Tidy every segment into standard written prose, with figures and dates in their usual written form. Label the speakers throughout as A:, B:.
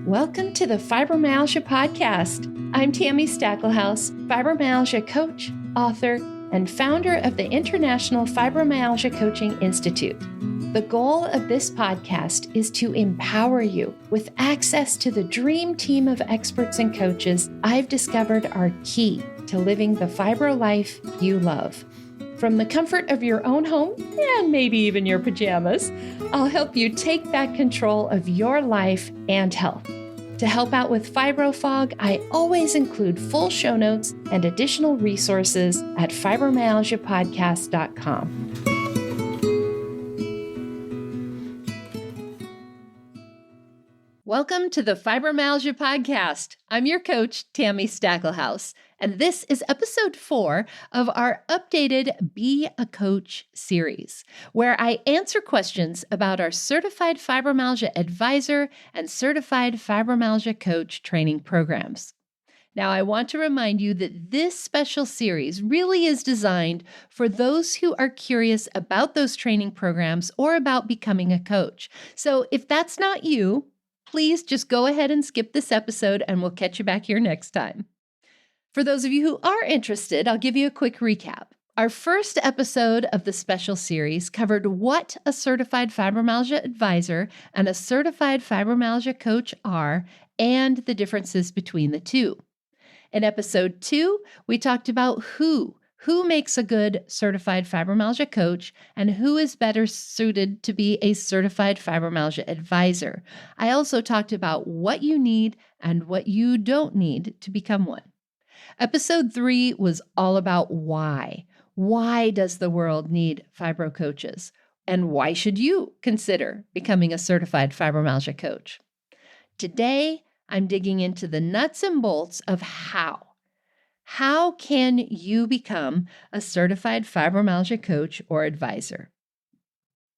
A: Welcome to the Fibromyalgia Podcast. I'm Tammy Stacklehouse, fibromyalgia coach, author, and founder of the International Fibromyalgia Coaching Institute. The goal of this podcast is to empower you with access to the dream team of experts and coaches I've discovered are key to living the fibro life you love. From the comfort of your own home, and maybe even your pajamas, I'll help you take back control of your life and health. To help out with fibro fog, I always include full show notes and additional resources at fibromyalgiapodcast.com. Welcome to the Fibromyalgia Podcast. I'm your coach, Tammy Stacklehouse, and this is episode 4 of our updated Be a Coach series, where I answer questions about our Certified Fibromyalgia Advisor and Certified Fibromyalgia Coach training programs. Now, I want to remind you that this special series really is designed for those who are curious about those training programs or about becoming a coach. So if that's not you, please just go ahead and skip this episode and we'll catch you back here next time. For those of you who are interested, I'll give you a quick recap. Our first episode of the special series covered what a Certified Fibromyalgia Advisor and a Certified Fibromyalgia Coach are and the differences between the two. In episode 2, we talked about who makes a good Certified Fibromyalgia Coach and who is better suited to be a Certified Fibromyalgia Advisor. I also talked about what you need and what you don't need to become one. Episode 3 was all about why. Why does the world need fibro coaches? And why should you consider becoming a Certified Fibromyalgia Coach? Today, I'm digging into the nuts and bolts of how. How can you become a Certified Fibromyalgia Coach or Advisor?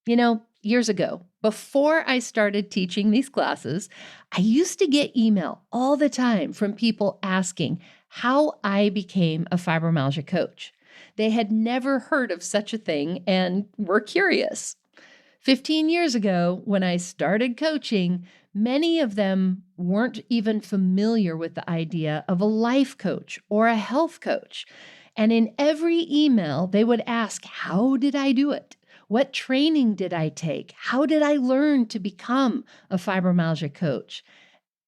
A: You know, years ago, before I started teaching these classes, I used to get email all the time from people asking how I became a fibromyalgia coach. They had never heard of such a thing and were curious. 15 years ago, when I started coaching, many of them weren't even familiar with the idea of a life coach or a health coach. And in every email, they would ask, how did I do it? What training did I take? How did I learn to become a fibromyalgia coach?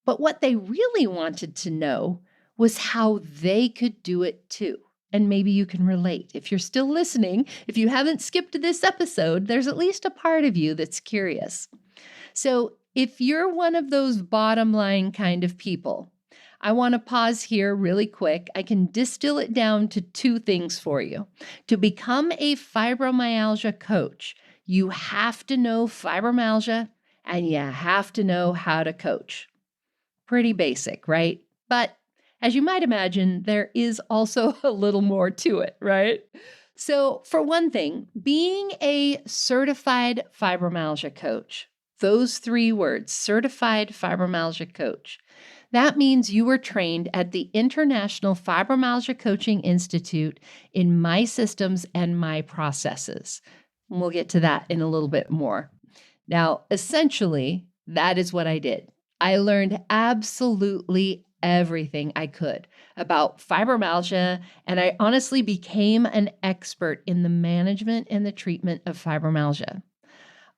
A: But what they really wanted to know was how they could do it too. And maybe you can relate. If you're still listening, if you haven't skipped this episode, there's at least a part of you that's curious. So if you're one of those bottom line kind of people, I want to pause here really quick. I can distill it down to 2 things for you. To become a fibromyalgia coach, you have to know fibromyalgia and you have to know how to coach. Pretty basic, right? But as you might imagine, there is also a little more to it, right? So for one thing, being a certified fibromyalgia coach, those 3 words, Certified Fibromyalgia Coach, that means you were trained at the International Fibromyalgia Coaching Institute in my systems and my processes. And we'll get to that in a little bit more. Now, essentially, that is what I did. I learned absolutely everything I could about fibromyalgia, and I honestly became an expert in the management and the treatment of fibromyalgia.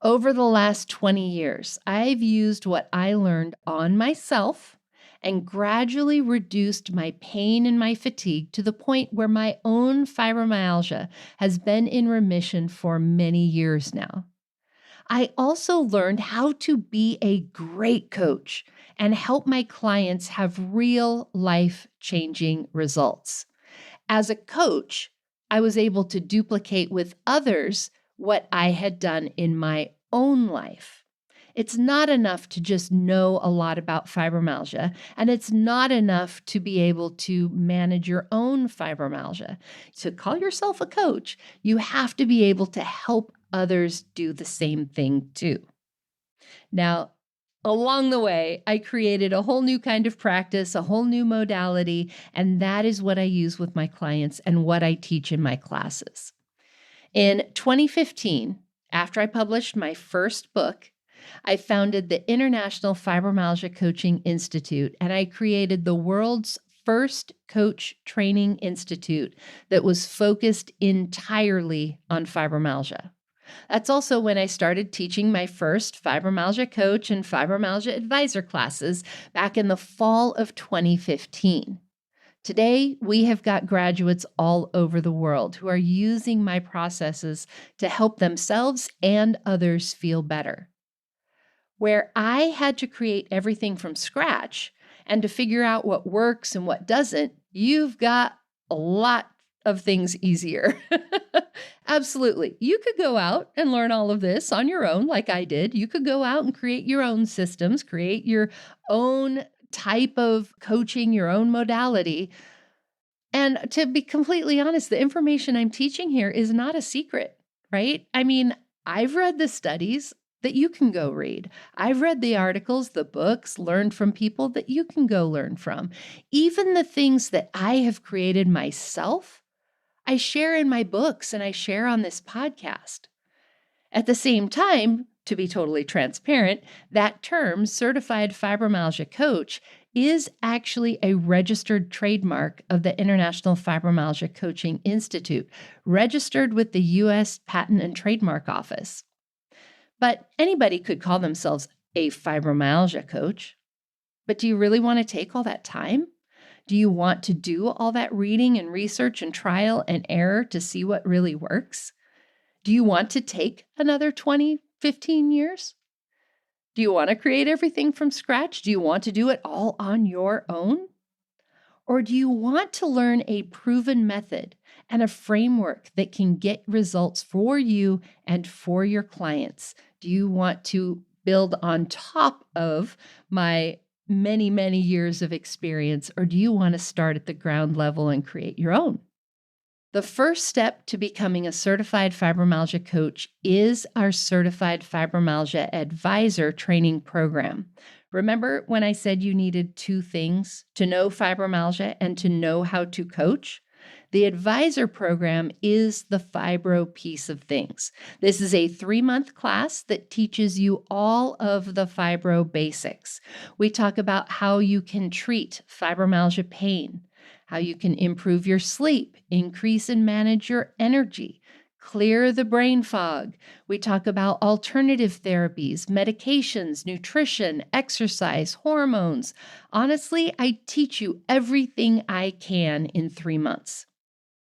A: Over the last 20 years, I've used what I learned on myself and gradually reduced my pain and my fatigue to the point where my own fibromyalgia has been in remission for many years now. I also learned how to be a great coach and help my clients have real life-changing results. As a coach, I was able to duplicate with others what I had done in my own life. It's not enough to just know a lot about fibromyalgia, and it's not enough to be able to manage your own fibromyalgia. To call yourself a coach, you have to be able to help others do the same thing too. Now, along the way, I created a whole new kind of practice, a whole new modality, and that is what I use with my clients and what I teach in my classes. In 2015, after I published my first book, I founded the International Fibromyalgia Coaching Institute, and I created the world's first coach training institute that was focused entirely on fibromyalgia. That's also when I started teaching my first fibromyalgia coach and fibromyalgia advisor classes back in the fall of 2015. Today, we have got graduates all over the world who are using my processes to help themselves and others feel better. Where I had to create everything from scratch and to figure out what works and what doesn't, you've got a lot of things easier. Absolutely. You could go out and learn all of this on your own, like I did. You could go out and create your own systems, create your own type of coaching, your own modality. And to be completely honest, the information I'm teaching here is not a secret, right? I mean, I've read the studies that you can go read. I've read the articles, the books, learned from people that you can go learn from. Even the things that I have created myself, I share in my books and I share on this podcast. At the same time, to be totally transparent, that term, Certified Fibromyalgia Coach, is actually a registered trademark of the International Fibromyalgia Coaching Institute, registered with the U.S. Patent and Trademark Office. But anybody could call themselves a fibromyalgia coach. But do you really want to take all that time? Do you want to do all that reading and research and trial and error to see what really works? Do you want to take another 20, 15 years? Do you want to create everything from scratch? Do you want to do it all on your own? Or do you want to learn a proven method and a framework that can get results for you and for your clients? Do you want to build on top of my many, many years of experience, or do you want to start at the ground level and create your own? The first step to becoming a certified fibromyalgia coach is our Certified Fibromyalgia Advisor training program. Remember when I said you needed two things, to know fibromyalgia and to know how to coach? The advisor program is the fibro piece of things. This is a 3-month class that teaches you all of the fibro basics. We talk about how you can treat fibromyalgia pain, how you can improve your sleep, increase and manage your energy, clear the brain fog. We talk about alternative therapies, medications, nutrition, exercise, hormones. Honestly, I teach you everything I can in 3 months.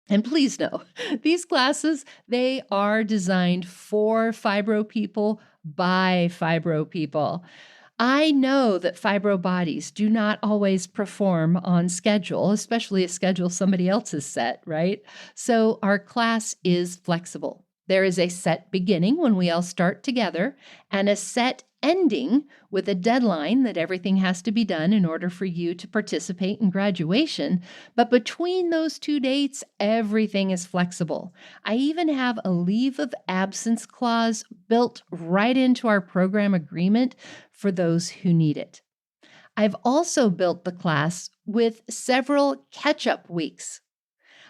A: And please know, these classes, they are designed for fibro people by fibro people. I know that fibro bodies do not always perform on schedule, especially a schedule somebody else has set, right? So our class is flexible. There is a set beginning when we all start together and a set ending with a deadline that everything has to be done in order for you to participate in graduation. But between those two dates, everything is flexible. I even have a leave of absence clause built right into our program agreement for those who need it. I've also built the class with several catch-up weeks.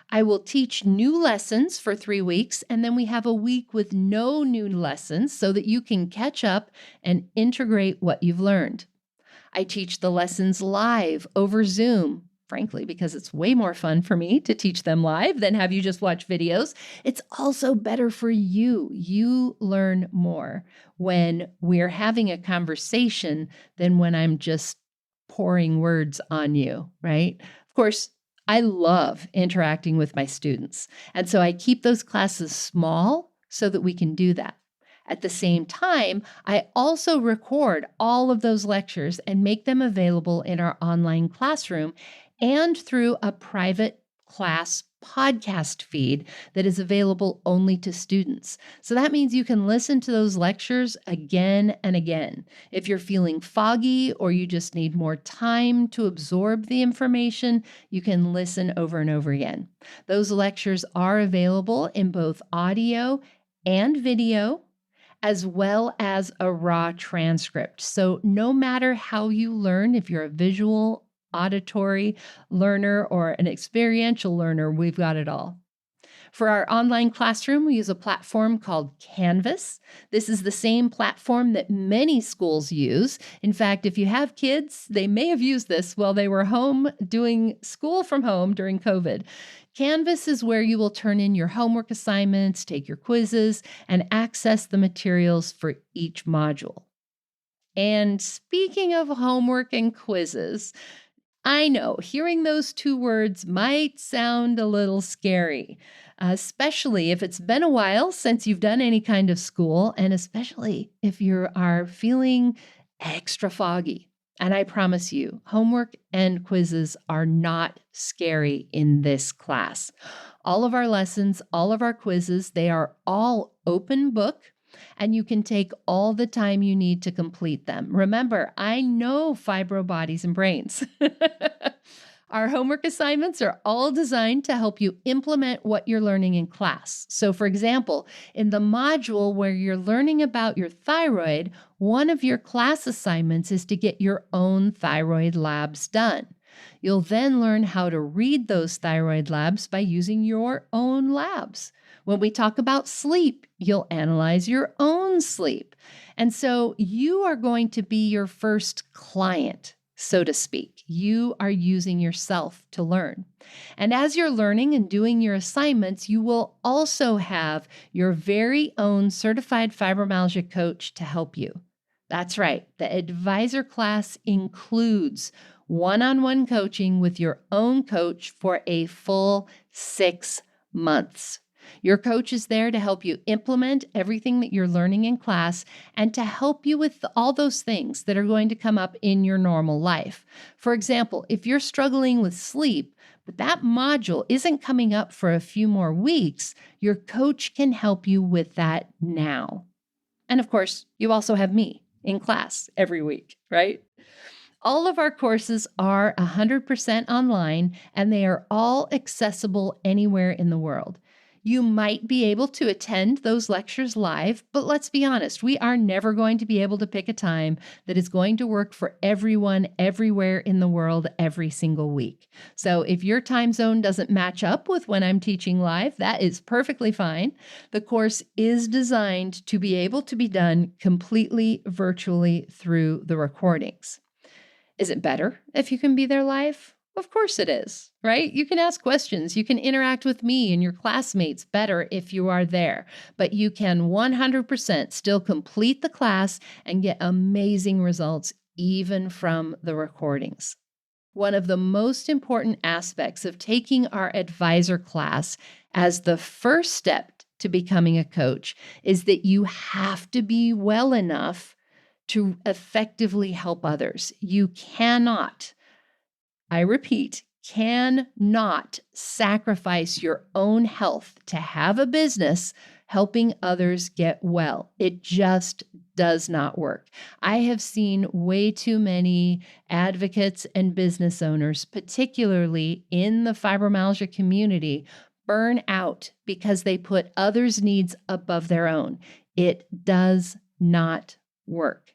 A: I will teach new lessons for 3 weeks, and then we have a week with no new lessons so that you can catch up and integrate what you've learned. I teach the lessons live over Zoom, frankly, because it's way more fun for me to teach them live than have you just watch videos. It's also better for you. You learn more when we're having a conversation than when I'm just pouring words on you, right? Of course, I love interacting with my students. And so I keep those classes small so that we can do that. At the same time, I also record all of those lectures and make them available in our online classroom and through a private class podcast feed that is available only to students. So that means you can listen to those lectures again and again. If you're feeling foggy or you just need more time to absorb the information, you can listen over and over again. Those lectures are available in both audio and video, as well as a raw transcript. So no matter how you learn, if you're a visual, auditory learner or an experiential learner, we've got it all. For our online classroom, we use a platform called Canvas. This is the same platform that many schools use. In fact, if you have kids, they may have used this while they were home doing school from home during COVID. Canvas is where you will turn in your homework assignments, take your quizzes, and access the materials for each module. And speaking of homework and quizzes, I know hearing those two words might sound a little scary, especially if it's been a while since you've done any kind of school, and especially if you are feeling extra foggy. And I promise you, homework and quizzes are not scary in this class. All of our lessons, all of our quizzes, they are all open book, and you can take all the time you need to complete them. Remember, I know fibro bodies and brains. Our homework assignments are all designed to help you implement what you're learning in class. So, for example, in the module where you're learning about your thyroid, one of your class assignments is to get your own thyroid labs done. You'll then learn how to read those thyroid labs by using your own labs. When we talk about sleep, you'll analyze your own sleep. And so you are going to be your first client, so to speak. You are using yourself to learn. And as you're learning and doing your assignments, you will also have your very own Certified Fibromyalgia Coach to help you. That's right. The advisor class includes one-on-one coaching with your own coach for a full 6 months. Your coach is there to help you implement everything that you're learning in class and to help you with all those things that are going to come up in your normal life. For example, if you're struggling with sleep, but that module isn't coming up for a few more weeks, your coach can help you with that now. And of course, you also have me in class every week, right? All of our courses are 100% online, and they are all accessible anywhere in the world. You might be able to attend those lectures live, but let's be honest, we are never going to be able to pick a time that is going to work for everyone everywhere in the world every single week. So if your time zone doesn't match up with when I'm teaching live, that is perfectly fine. The course is designed to be able to be done completely virtually through the recordings. Is it better if you can be there live? Of course it is, right? You can ask questions. You can interact with me and your classmates better if you are there, but you can 100% still complete the class and get amazing results even from the recordings. One of the most important aspects of taking our advisor class as the first step to becoming a coach is that you have to be well enough to effectively help others. You cannot, I repeat, cannot sacrifice your own health to have a business helping others get well. It just does not work. I have seen way too many advocates and business owners, particularly in the fibromyalgia community, burn out because they put others' needs above their own. It does not work.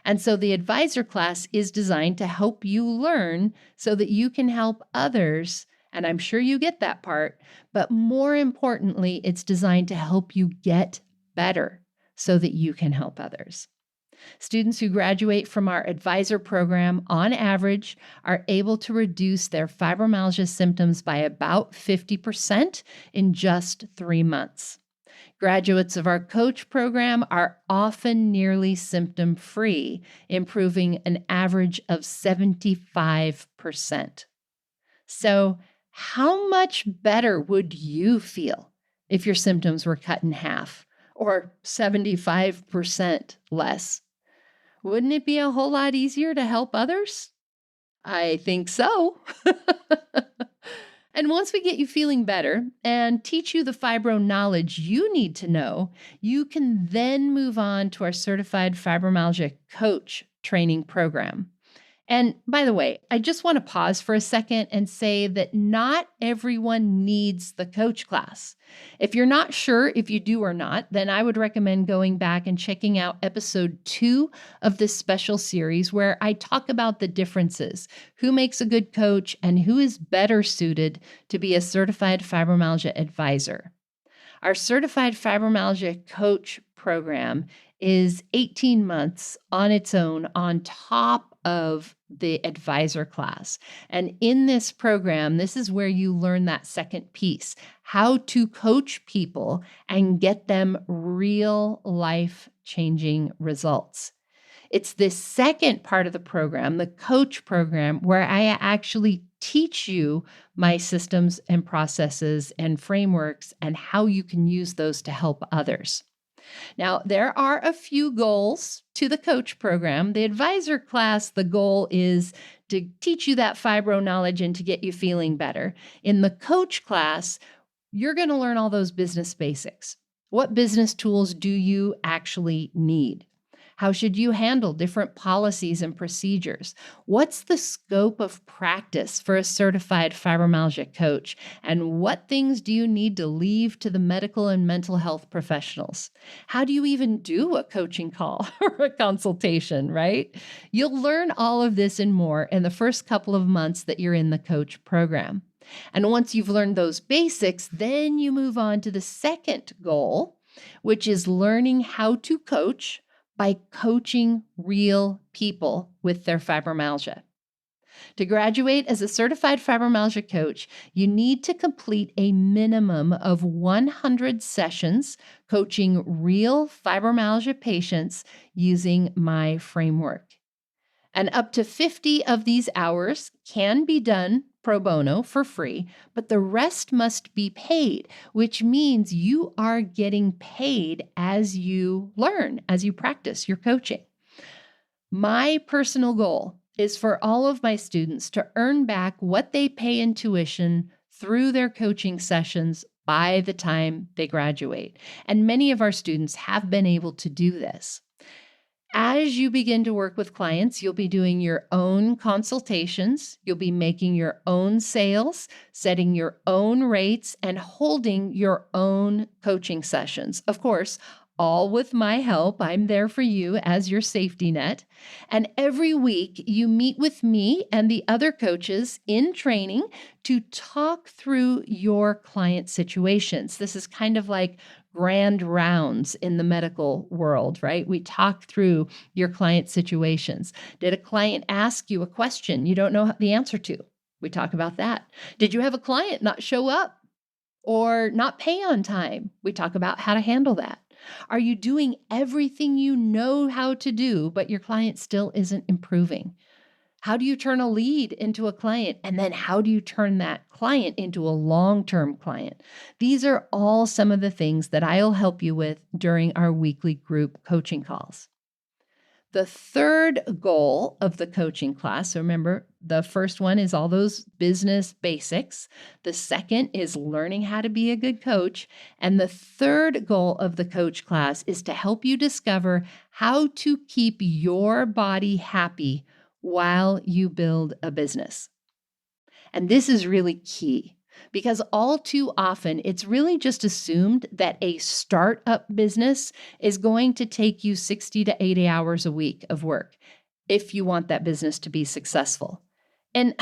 A: And so the advisor class is designed to help you learn so that you can help others. And I'm sure you get that part. But more importantly, it's designed to help you get better so that you can help others. Students who graduate from our advisor program, on average, are able to reduce their fibromyalgia symptoms by about 50% in just 3 months. Graduates of our coach program are often nearly symptom-free, improving an average of 75%. So, how much better would you feel if your symptoms were cut in half or 75% less? Wouldn't it be a whole lot easier to help others? I think so. And once we get you feeling better and teach you the fibro knowledge you need to know, you can then move on to our Certified Fibromyalgia Coach training program. And by the way, I just want to pause for a second and say that not everyone needs the coach class. If you're not sure if you do or not, then I would recommend going back and checking out episode 2 of this special series where I talk about the differences, who makes a good coach, and who is better suited to be a certified fibromyalgia advisor. Our Certified Fibromyalgia Coach program is 18 months on its own on top of the advisor class. And in this program, this is where you learn that second piece, how to coach people and get them real life changing results. It's this second part of the program, the coach program, where I actually teach you my systems and processes and frameworks and how you can use those to help others. Now, there are a few goals to the coach program. The advisor class, the goal is to teach you that fibro knowledge and to get you feeling better. In the coach class, you're going to learn all those business basics. What business tools do you actually need? How should you handle different policies and procedures? What's the scope of practice for a certified fibromyalgia coach? And what things do you need to leave to the medical and mental health professionals? How do you even do a coaching call or a consultation, right? You'll learn all of this and more in the first couple of months that you're in the coach program. And once you've learned those basics, then you move on to the second goal, which is learning how to coach by coaching real people with their fibromyalgia. To graduate as a certified fibromyalgia coach, you need to complete a minimum of 100 sessions coaching real fibromyalgia patients using my framework. And up to 50 of these hours can be done pro bono for free, but the rest must be paid, which means you are getting paid as you learn, as you practice your coaching. My personal goal is for all of my students to earn back what they pay in tuition through their coaching sessions by the time they graduate. And many of our students have been able to do this. As you begin to work with clients, you'll be doing your own consultations, you'll be making your own sales, setting your own rates, and holding your own coaching sessions. Of course, all with my help. I'm there for you as your safety net. And every week you meet with me and the other coaches in training to talk through your client situations. This is kind of like grand rounds in the medical world, right? We talk through your client situations. Did a client ask you a question you don't know the answer to? We talk about that. Did you have a client not show up or not pay on time? We talk about how to handle that. Are you doing everything you know how to do, but your client still isn't improving? How do you turn a lead into a client? And then how do you turn that client into a long-term client? These are all some of the things that I'll help you with during our weekly group coaching calls. The third goal of the coaching class, so remember, the first one is all those business basics. The second is learning how to be a good coach. And the third goal of the coach class is to help you discover how to keep your body happy while you build a business. And this is really key because all too often it's really just assumed that a startup business is going to take you 60 to 80 hours a week of work if you want that business to be successful. And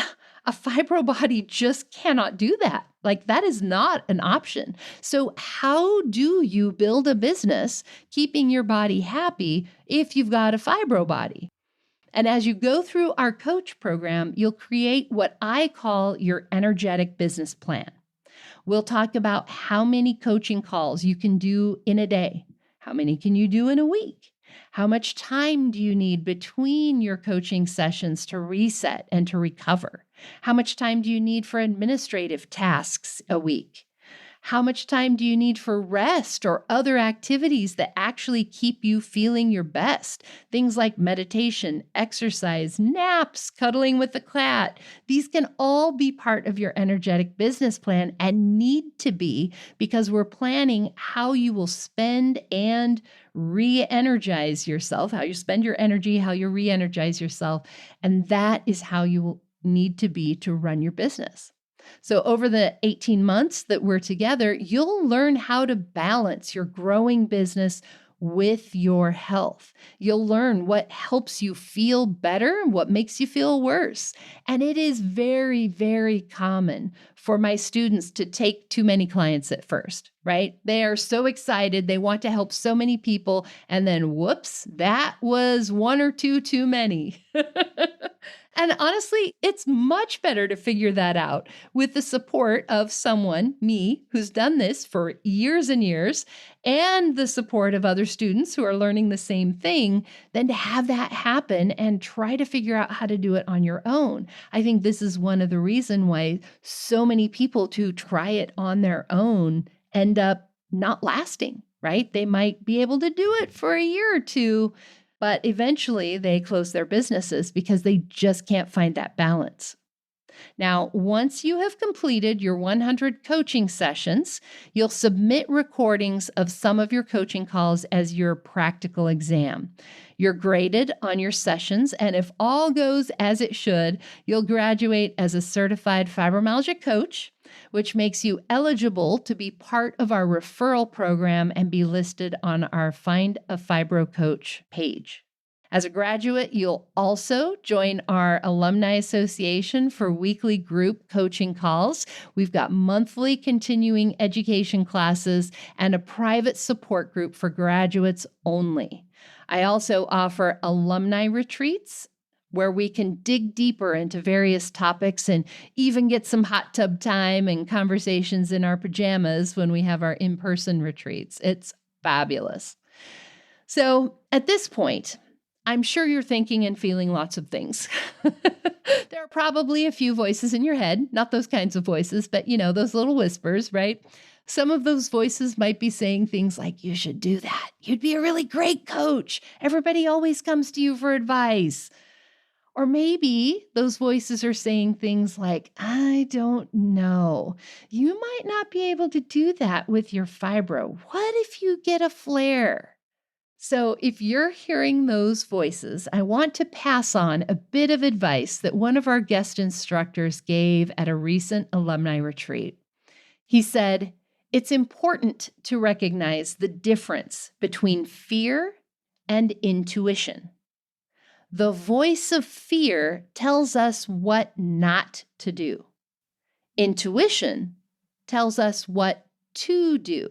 A: a fibro body just cannot do that. Like that is not an option. So how do you build a business keeping your body happy if you've got a fibro body? And as you go through our coach program, you'll create what I call your energetic business plan. We'll talk about how many coaching calls you can do in a day. How many can you do in a week? How much time do you need between your coaching sessions to reset and to recover? How much time do you need for administrative tasks a week? How much time do you need for rest or other activities that actually keep you feeling your best? Things like meditation, exercise, naps, cuddling with the cat. These can all be part of your energetic business plan and need to be, because we're planning how you will spend and re-energize yourself, how you spend your energy, how you re-energize yourself. And that is how you will need to be to run your business. So over the 18 months that we're together, you'll learn how to balance your growing business with your health. You'll learn what helps you feel better and what makes you feel worse. And it is very, very common for my students to take too many clients at first, right? They are so excited. They want to help so many people. And then whoops, that was one or two too many. And honestly, it's much better to figure that out with the support of someone, me, who's done this for years and years, and the support of other students who are learning the same thing, than to have that happen and try to figure out how to do it on your own. I think this is one of the reasons why so many people who try it on their own end up not lasting, right? They might be able to do it for a year or two, but eventually they close their businesses because they just can't find that balance. Now, once you have completed your 100 coaching sessions, you'll submit recordings of some of your coaching calls as your practical exam. You're graded on your sessions, and if all goes as it should, you'll graduate as a Certified Fibromyalgia Coach, which makes you eligible to be part of our referral program and be listed on our Find a Fibro Coach page. As a graduate, you'll also join our Alumni Association for weekly group coaching calls. We've got monthly continuing education classes and a private support group for graduates only. I also offer alumni retreats where we can dig deeper into various topics and even get some hot tub time and conversations in our pajamas when we have our in-person retreats. It's fabulous. So at this point, I'm sure you're thinking and feeling lots of things. There are probably a few voices in your head, not those kinds of voices, but those little whispers, right? Some of those voices might be saying things like, you should do that. You'd be a really great coach. Everybody always comes to you for advice. Or maybe those voices are saying things like, I don't know. You might not be able to do that with your fibro. What if you get a flare? So if you're hearing those voices, I want to pass on a bit of advice that one of our guest instructors gave at a recent alumni retreat. He said, it's important to recognize the difference between fear and intuition. The voice of fear tells us what not to do. Intuition tells us what to do.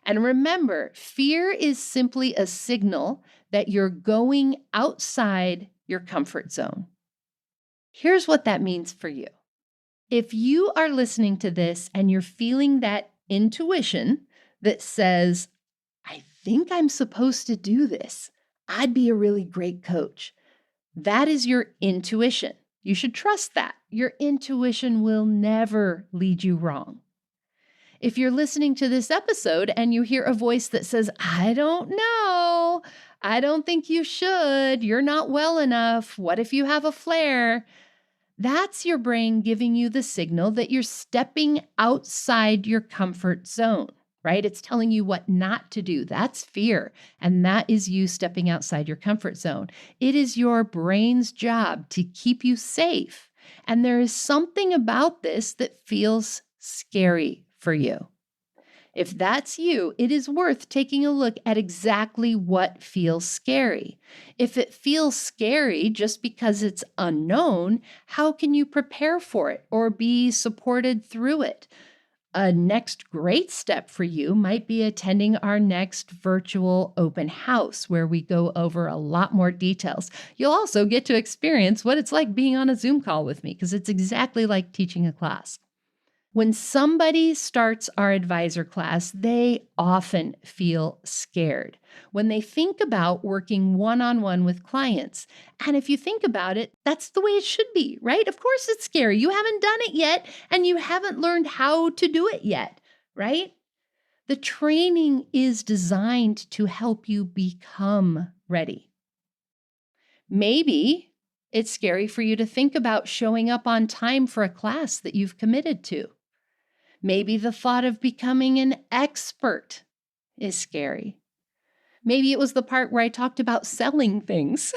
A: And remember, fear is simply a signal that you're going outside your comfort zone. Here's what that means for you. If you are listening to this and you're feeling that intuition that says, I think I'm supposed to do this, I'd be a really great coach. That is your intuition. You should trust that. Your intuition will never lead you wrong. If you're listening to this episode and you hear a voice that says, I don't know, I don't think you should, you're not well enough, what if you have a flare? That's your brain giving you the signal that you're stepping outside your comfort zone, right? It's telling you what not to do. That's fear. And that is you stepping outside your comfort zone. It is your brain's job to keep you safe. And there is something about this that feels scary for you. If that's you, it is worth taking a look at exactly what feels scary. If it feels scary just because it's unknown, how can you prepare for it or be supported through it? A next great step for you might be attending our next virtual open house where we go over a lot more details. You'll also get to experience what it's like being on a Zoom call with me because it's exactly like teaching a class. When somebody starts our advisor class, they often feel scared when they think about working one-on-one with clients. And if you think about it, that's the way it should be, right? Of course it's scary. You haven't done it yet, and you haven't learned how to do it yet, right? The training is designed to help you become ready. Maybe it's scary for you to think about showing up on time for a class that you've committed to. Maybe the thought of becoming an expert is scary. Maybe it was the part where I talked about selling things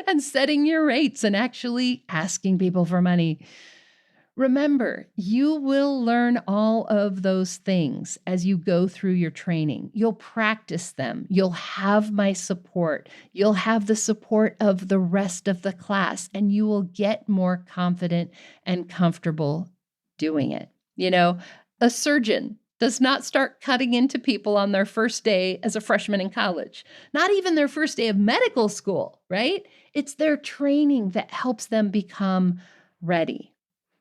A: and setting your rates and actually asking people for money. Remember, you will learn all of those things as you go through your training. You'll practice them. You'll have my support. You'll have the support of the rest of the class, and you will get more confident and comfortable doing it. You know, a surgeon does not start cutting into people on their first day as a freshman in college, not even their first day of medical school, right? It's their training that helps them become ready.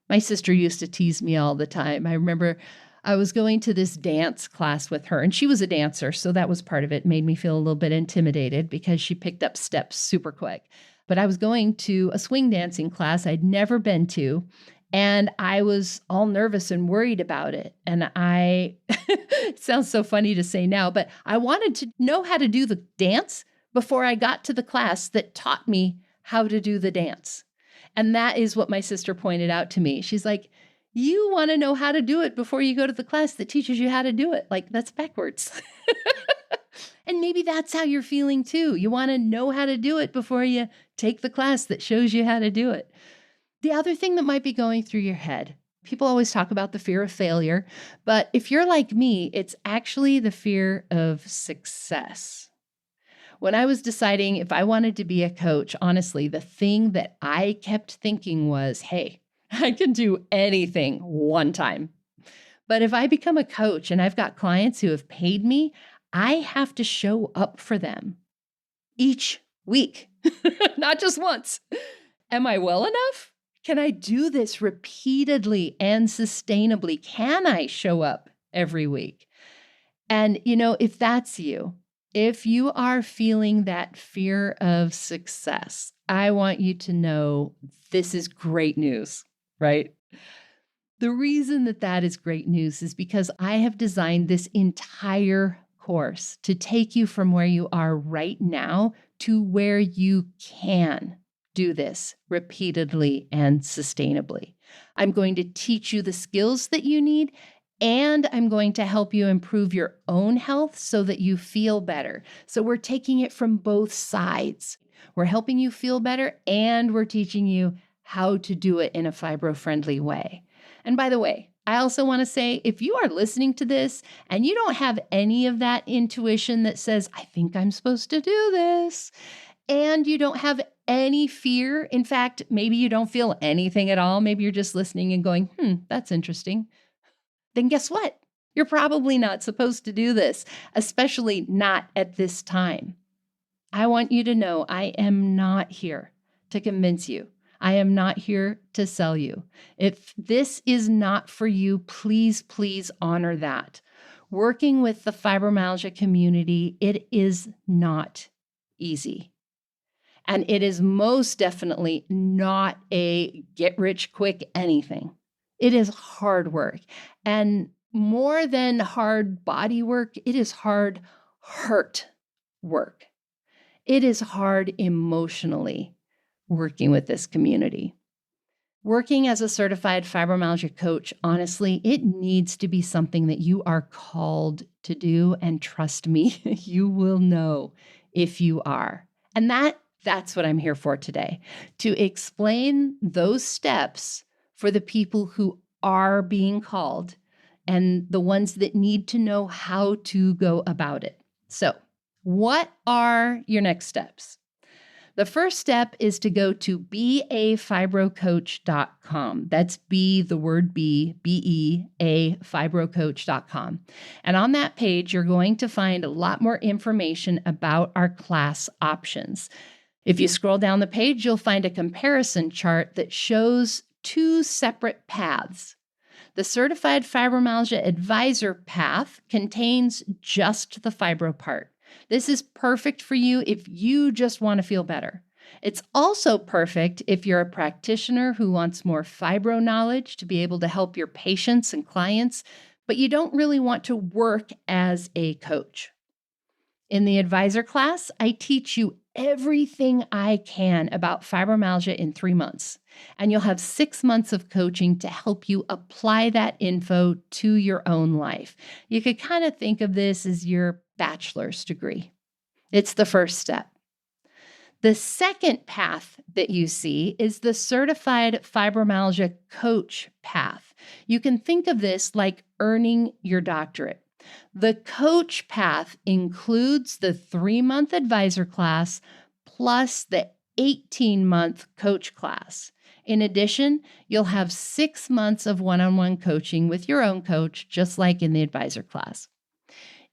A: My sister used to tease me all the time. I remember I was going to this dance class with her, and she was a dancer, so that was part of it. It made me feel a little bit intimidated because she picked up steps super quick. But I was going to a swing dancing class I'd never been to, and I was all nervous and worried about it. And it sounds so funny to say now, but I wanted to know how to do the dance before I got to the class that taught me how to do the dance. And that is what my sister pointed out to me. She's like, you want to know how to do it before you go to the class that teaches you how to do it. Like, that's backwards. And maybe that's how you're feeling too. You want to know how to do it before you take the class that shows you how to do it. The other thing that might be going through your head, people always talk about the fear of failure, but if you're like me, it's actually the fear of success. When I was deciding if I wanted to be a coach, honestly, the thing that I kept thinking was, hey, I can do anything one time. But if I become a coach and I've got clients who have paid me, I have to show up for them each week, not just once. Am I well enough? Can I do this repeatedly and sustainably? Can I show up every week? And, if that's you, if you are feeling that fear of success, I want you to know this is great news, right? The reason that is great news is because I have designed this entire course to take you from where you are right now to where you can do this repeatedly and sustainably. I'm going to teach you the skills that you need, and I'm going to help you improve your own health so that you feel better. So we're taking it from both sides. We're helping you feel better, and we're teaching you how to do it in a fibro-friendly way. And by the way, I also want to say, if you are listening to this and you don't have any of that intuition that says, I think I'm supposed to do this, and you don't have any fear, in fact, maybe you don't feel anything at all, maybe you're just listening and going, that's interesting, then guess what? You're probably not supposed to do this, especially not at this time. I want you to know I am not here to convince you. I am not here to sell you. If this is not for you, please, please honor that. Working with the fibromyalgia community, it is not easy. And it is most definitely not a get-rich-quick anything. It is hard work. And more than hard body work, it is hard heart work. It is hard emotionally working with this community. Working as a certified fibromyalgia coach, honestly, it needs to be something that you are called to do. And trust me, you will know if you are. And that's what I'm here for today, to explain those steps for the people who are being called and the ones that need to know how to go about it. So, what are your next steps? The first step is to go to beafibrocoach.com. That's the word B-E-A, fibrocoach.com. And on that page, you're going to find a lot more information about our class options. If you scroll down the page, you'll find a comparison chart that shows two separate paths. The Certified Fibromyalgia Advisor path contains just the fibro part. This is perfect for you if you just want to feel better. It's also perfect if you're a practitioner who wants more fibro knowledge to be able to help your patients and clients but you don't really want to work as a coach. In the advisor class, I teach you everything I can about fibromyalgia in 3 months. And you'll have 6 months of coaching to help you apply that info to your own life. You could kind of think of this as your bachelor's degree. It's the first step. The second path that you see is the Certified Fibromyalgia Coach path. You can think of this like earning your doctorate. The coach path includes the 3-month advisor class plus the 18-month coach class. In addition, you'll have 6 months of one-on-one coaching with your own coach, just like in the advisor class.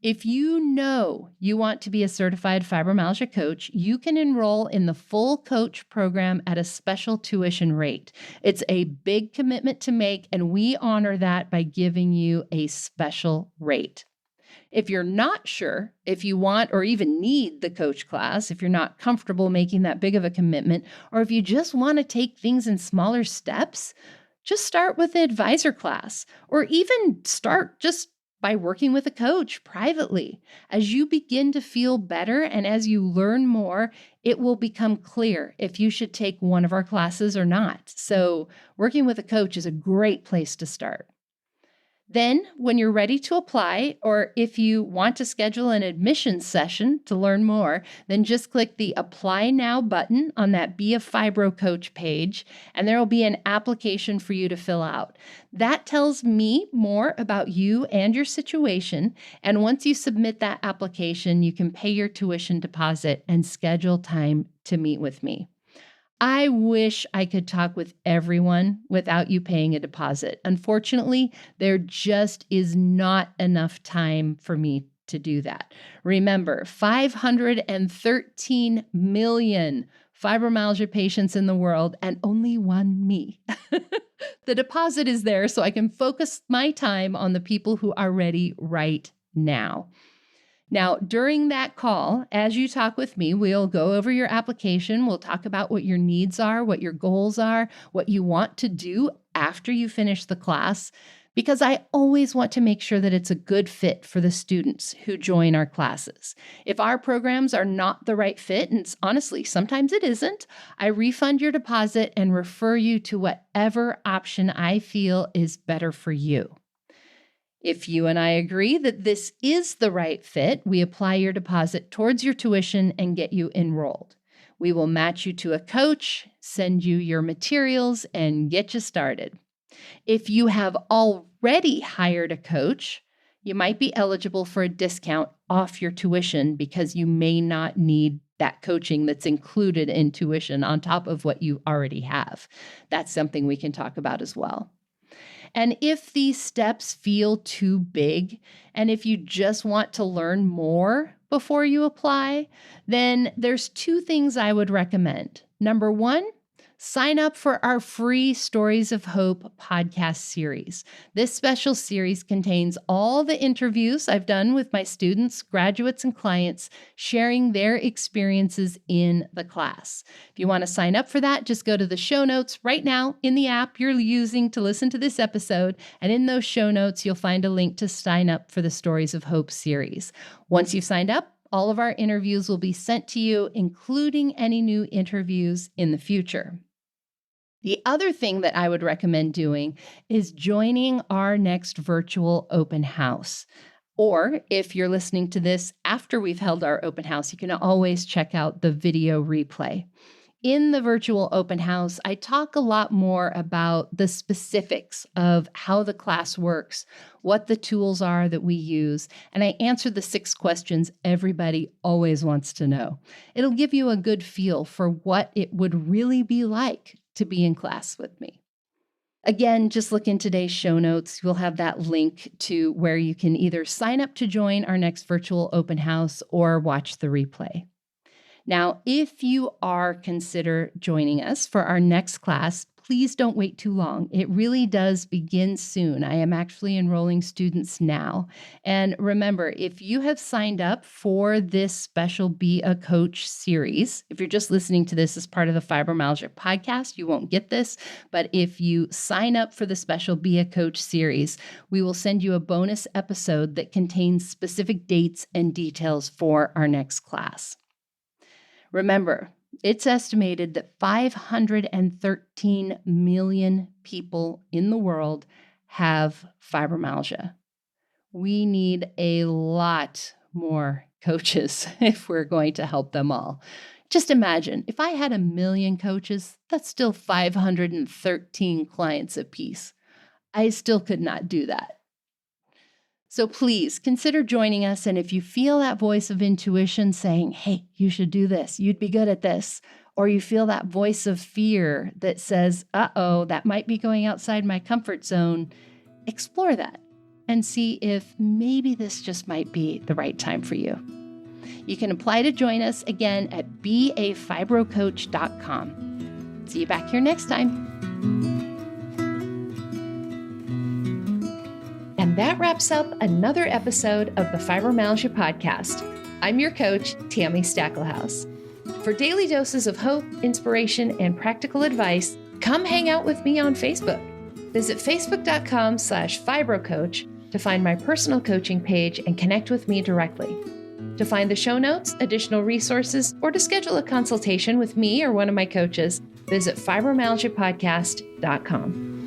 A: If you know you want to be a certified fibromyalgia coach, you can enroll in the full coach program at a special tuition rate. It's a big commitment to make, and we honor that by giving you a special rate. If you're not sure if you want or even need the coach class, if you're not comfortable making that big of a commitment, or if you just want to take things in smaller steps, just start with the advisor class, or even start just by working with a coach privately. As you begin to feel better and as you learn more, it will become clear if you should take one of our classes or not. So working with a coach is a great place to start. Then, when you're ready to apply, or if you want to schedule an admissions session to learn more, then just click the Apply Now button on that Be a Fibro Coach page, and there will be an application for you to fill out. That tells me more about you and your situation, and once you submit that application, you can pay your tuition deposit and schedule time to meet with me. I wish I could talk with everyone without you paying a deposit. Unfortunately, there just is not enough time for me to do that. Remember, 513 million fibromyalgia patients in the world and only one me. The deposit is there so I can focus my time on the people who are ready right now. Now, during that call, as you talk with me, we'll go over your application. We'll talk about what your needs are, what your goals are, what you want to do after you finish the class, because I always want to make sure that it's a good fit for the students who join our classes. If our programs are not the right fit, and honestly, sometimes it isn't, I refund your deposit and refer you to whatever option I feel is better for you. If you and I agree that this is the right fit, we apply your deposit towards your tuition and get you enrolled. We will match you to a coach, send you your materials, and get you started. If you have already hired a coach, you might be eligible for a discount off your tuition because you may not need that coaching that's included in tuition on top of what you already have. That's something we can talk about as well. And if these steps feel too big, and if you just want to learn more before you apply, then there's 2 things I would recommend. Number 1, sign up for our free Stories of Hope podcast series. This special series contains all the interviews I've done with my students, graduates, and clients, sharing their experiences in the class. If you want to sign up for that, just go to the show notes right now in the app you're using to listen to this episode, and in those show notes, you'll find a link to sign up for the Stories of Hope series. Once you've signed up, all of our interviews will be sent to you, including any new interviews in the future. The other thing that I would recommend doing is joining our next virtual open house. Or if you're listening to this after we've held our open house, you can always check out the video replay. In the virtual open house, I talk a lot more about the specifics of how the class works, what the tools are that we use, and I answer the 6 questions everybody always wants to know. It'll give you a good feel for what it would really be like to be in class with me. Again, just look in today's show notes. We'll have that link to where you can either sign up to join our next virtual open house or watch the replay. Now, if you are consider joining us for our next class, please don't wait too long. It really does begin soon. I am actually enrolling students now. And remember, if you have signed up for this special Be a Coach series, if you're just listening to this as part of the Fibromyalgia podcast, you won't get this. But if you sign up for the special Be a Coach series, we will send you a bonus episode that contains specific dates and details for our next class. Remember, it's estimated that 513 million people in the world have fibromyalgia. We need a lot more coaches if we're going to help them all. Just imagine, if I had 1 million coaches, that's still 513 clients apiece. I still could not do that. So please consider joining us. And if you feel that voice of intuition saying, hey, you should do this, you'd be good at this, or you feel that voice of fear that says, uh-oh, that might be going outside my comfort zone, explore that and see if maybe this just might be the right time for you. You can apply to join us again at beafibrocoach.com. See you back here next time. And that wraps up another episode of the Fibromyalgia Podcast. I'm your coach, Tammy Stacklehouse. For daily doses of hope, inspiration, and practical advice, come hang out with me on Facebook. Visit facebook.com/fibrocoach to find my personal coaching page and connect with me directly. To find the show notes, additional resources, or to schedule a consultation with me or one of my coaches, visit fibromyalgiapodcast.com.